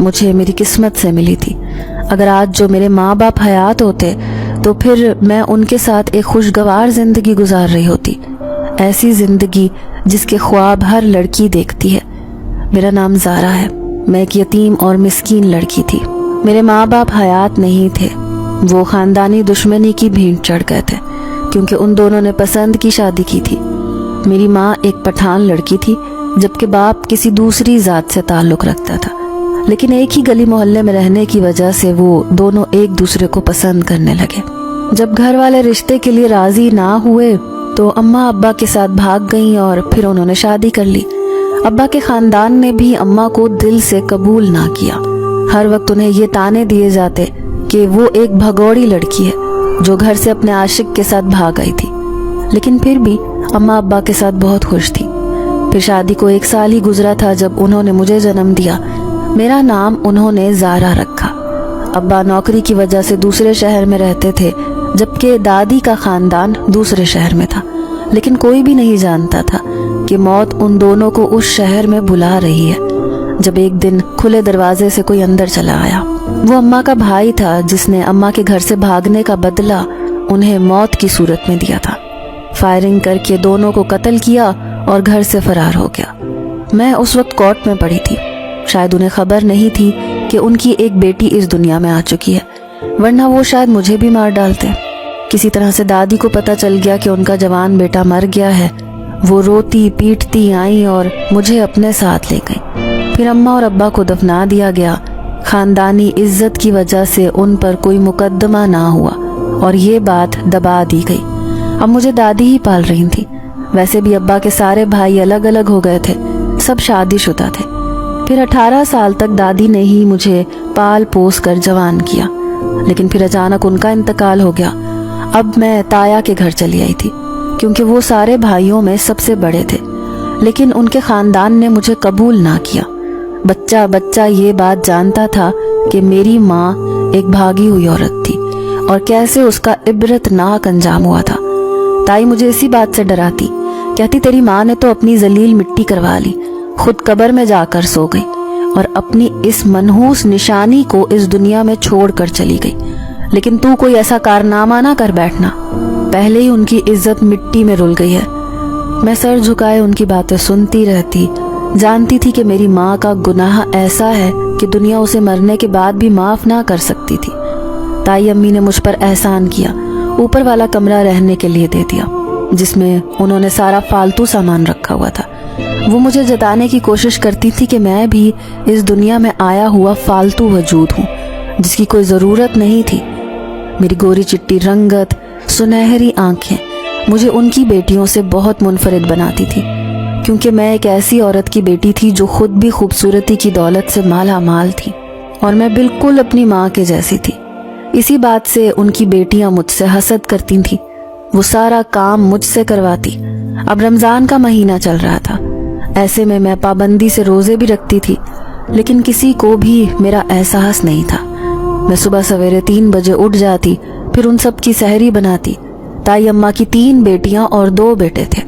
مجھے میری قسمت سے ملی تھی۔ اگر آج جو میرے ماں باپ حیات ہوتے تو پھر میں ان کے ساتھ ایک خوشگوار زندگی گزار رہی ہوتی، ایسی زندگی جس کے خواب ہر لڑکی دیکھتی ہے۔ میرا نام زارا ہے، میں ایک یتیم اور مسکین لڑکی تھی۔ میرے ماں باپ حیات نہیں تھے، وہ خاندانی دشمنی کی بھینٹ چڑھ گئے تھے کیونکہ ان دونوں نے پسند کی شادی کی تھی۔ میری ماں ایک پٹھان لڑکی تھی جبکہ باپ کسی دوسری ذات سے تعلق رکھتا تھا، لیکن ایک ہی گلی محلے میں رہنے کی وجہ سے وہ دونوں ایک دوسرے کو پسند کرنے لگے۔ جب گھر والے رشتے کے لیے راضی نہ ہوئے تو اماں ابا کے ساتھ بھاگ گئیں اور پھر انہوں نے شادی کر لی۔ ابا کے خاندان نے بھی اماں کو دل سے قبول نہ کیا۔ ہر وقت انہیں یہ طعنے دیے جاتے کہ وہ ایک بھگوڑی لڑکی ہے جو گھر سے اپنے عاشق کے ساتھ بھاگ آئی تھی، لیکن پھر بھی اماں ابا کے ساتھ بہت خوش تھی۔ پھر شادی کو 1 سال ہی گزرا تھا جب انہوں نے مجھے جنم دیا۔ میرا نام انہوں نے زارا رکھا۔ ابا نوکری کی وجہ سے دوسرے شہر میں رہتے تھے جبکہ دادی کا خاندان دوسرے شہر میں تھا، لیکن کوئی بھی نہیں جانتا تھا کہ موت ان دونوں کو اس شہر میں بلا رہی ہے۔ جب ایک دن کھلے دروازے سے کوئی اندر چلا آیا، وہ اماں کا بھائی تھا جس نے اماں کے گھر سے بھاگنے کا بدلہ انہیں موت کی صورت میں دیا تھا۔ فائرنگ کر کے دونوں کو قتل کیا اور گھر سے فرار ہو گیا۔ میں اس وقت کورٹ میں پڑی تھی، شاید انہیں خبر نہیں تھی کہ ان کی ایک بیٹی اس دنیا میں آ چکی ہے، ورنہ وہ شاید مجھے بھی مار ڈالتے۔ کسی طرح سے دادی کو پتہ چل گیا کہ ان کا جوان بیٹا مر گیا ہے۔ وہ روتی پیٹتی آئیں اور مجھے اپنے ساتھ لے گئیں۔ پھر اماں اور ابا کو دفنا دیا گیا۔ خاندانی عزت کی وجہ سے ان پر کوئی مقدمہ نہ ہوا اور یہ بات دبا دی گئی۔ اب مجھے دادی ہی پال رہی تھی۔ ویسے بھی ابا کے سارے بھائی الگ الگ ہو گئے تھے، سب شادی شدہ تھے۔ پھر 18 سال تک دادی نے ہی مجھے پال پوس کر جوان کیا، لیکن پھر اچانک ان کا انتقال ہو گیا۔ اب میں تایا کے گھر چلی آئی تھی کیونکہ وہ سارے بھائیوں میں سب سے بڑے تھے، لیکن ان کے خاندان نے مجھے قبول نہ کیا۔ بچہ بچہ یہ بات جانتا تھا کہ میری ماں ایک بھاگی ہوئی عورت تھی اور کیسے اس کا عبرت ناک انجام ہوا تھا۔ تائی مجھے اسی بات سے ڈراتی، کہتی تیری ماں نے تو اپنی ذلیل مٹی کروا لی، خود قبر میں جا کر سو گئی اور اپنی اس منحوس نشانی کو اس دنیا میں چھوڑ کر چلی گئی، لیکن تو کوئی ایسا کارنامہ نہ کر بیٹھنا، پہلے ہی ان کی عزت مٹی میں رل گئی ہے۔ میں سر جھکائے ان کی باتیں سنتی رہتی، جانتی تھی کہ میری ماں کا گناہ ایسا ہے کہ دنیا اسے مرنے کے بعد بھی معاف نہ کر سکتی تھی۔ تائی امی نے مجھ پر احسان کیا، اوپر والا کمرہ رہنے کے لیے دے دیا جس میں انہوں نے سارا فالتو سامان رکھا ہوا تھا۔ وہ مجھے جتانے کی کوشش کرتی تھی کہ میں بھی اس دنیا میں آیا ہوا فالتو وجود ہوں جس کی کوئی ضرورت نہیں تھی۔ میری گوری چٹی رنگت، سنہری آنکھیں مجھے ان کی بیٹیوں سے بہت منفرد بناتی تھی، کیونکہ میں ایک ایسی عورت کی بیٹی تھی جو خود بھی خوبصورتی کی دولت سے مالا مال تھی اور میں بالکل اپنی ماں کے جیسی تھی۔ اسی بات سے ان کی بیٹیاں مجھ سے حسد کرتی تھیں، وہ سارا کام مجھ سے کرواتی۔ اب رمضان کا مہینہ چل رہا تھا، ایسے میں پابندی سے روزے بھی رکھتی تھی، لیکن کسی کو بھی میرا احساس نہیں تھا۔ میں صبح سویرے 3 بجے اٹھ جاتی، پھر ان سب کی سحری بناتی۔ تائی اماں کی 3 بیٹیاں اور 2 بیٹے تھے۔